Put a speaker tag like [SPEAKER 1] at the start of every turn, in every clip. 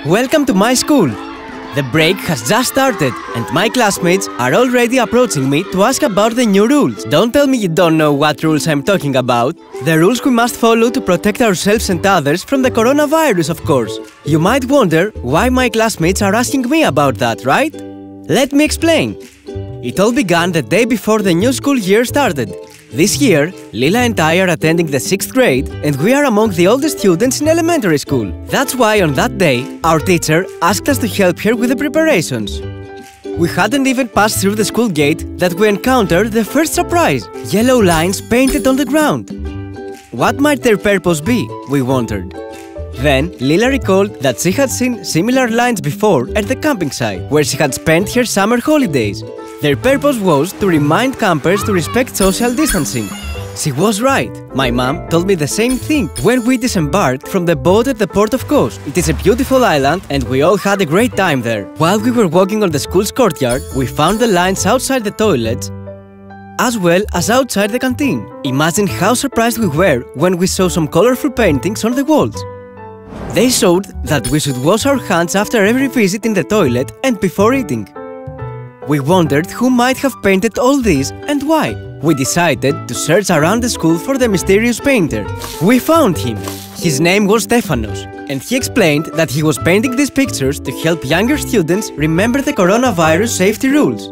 [SPEAKER 1] Welcome to my school! The break has just started and my classmates are already approaching me to ask about the new rules. Don't tell me you don't know what rules I'm talking about. The rules we must follow to protect ourselves and others from the coronavirus, of course. You might wonder why my classmates are asking me about that, right? Let me explain. It all began the day before the new school year started. This year, Lila and I are attending the 6th grade and we are among the oldest students in elementary school. That's why on that day, our teacher asked us to help her with the preparations. We hadn't even passed through the school gate that we encountered the first surprise: yellow lines painted on the ground. What might their purpose be, we wondered. Then, Lila recalled that she had seen similar lines before at the camping site, where she had spent her summer holidays. Their purpose was to remind campers to respect social distancing. She was right. My mom told me the same thing when we disembarked from the boat at the port of Kos. It is a beautiful island and we all had a great time there. While we were walking on the school's courtyard, we found the lines outside the toilets as well as outside the canteen. Imagine how surprised we were when we saw some colorful paintings on the walls. They showed that we should wash our hands after every visit in the toilet and before eating. We wondered who might have painted all these and why. We decided to search around the school for the mysterious painter. We found him. His name was Stefanos, and he explained that he was painting these pictures to help younger students remember the coronavirus safety rules.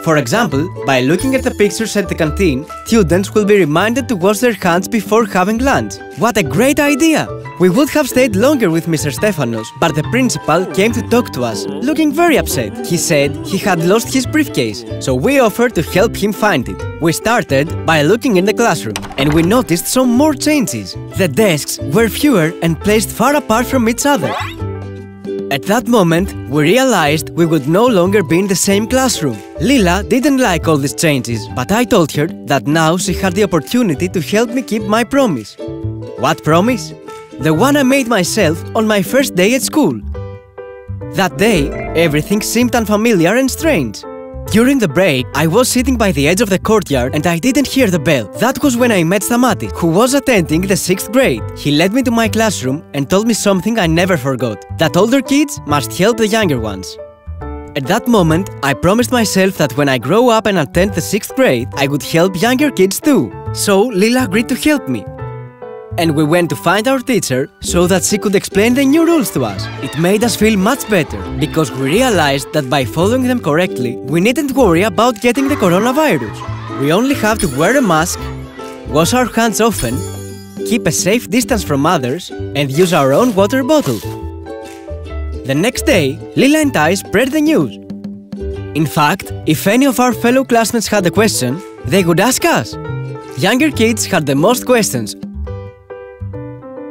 [SPEAKER 1] For example, by looking at the pictures at the canteen, students will be reminded to wash their hands before having lunch. What a great idea! We would have stayed longer with Mr. Stefanos, but the principal came to talk to us, looking very upset. He said he had lost his briefcase, so we offered to help him find it. We started by looking in the classroom, and we noticed some more changes. The desks were fewer and placed far apart from each other. At that moment, we realized we would no longer be in the same classroom. Lila didn't like all these changes, but I told her that now she had the opportunity to help me keep my promise. What promise? The one I made myself on my first day at school. That day, everything seemed unfamiliar and strange. During the break, I was sitting by the edge of the courtyard and I didn't hear the bell. That was when I met Stamatis, who was attending the 6th grade. He led me to my classroom and told me something I never forgot: that older kids must help the younger ones. At that moment, I promised myself that when I grow up and attend the 6th grade, I would help younger kids too. So Lila agreed to help me. And we went to find our teacher so that she could explain the new rules to us. It made us feel much better, because we realized that by following them correctly, we needn't worry about getting the coronavirus. We only have to wear a mask, wash our hands often, keep a safe distance from others, and use our own water bottle. The next day, Lila and I spread the news. In fact, if any of our fellow classmates had a question, they would ask us. Younger kids had the most questions,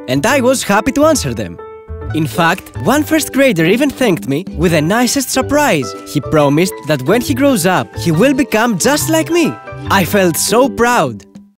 [SPEAKER 1] and I was happy to answer them. In fact, one first grader even thanked me with the nicest surprise. He promised that when he grows up, he will become just like me. I felt so proud.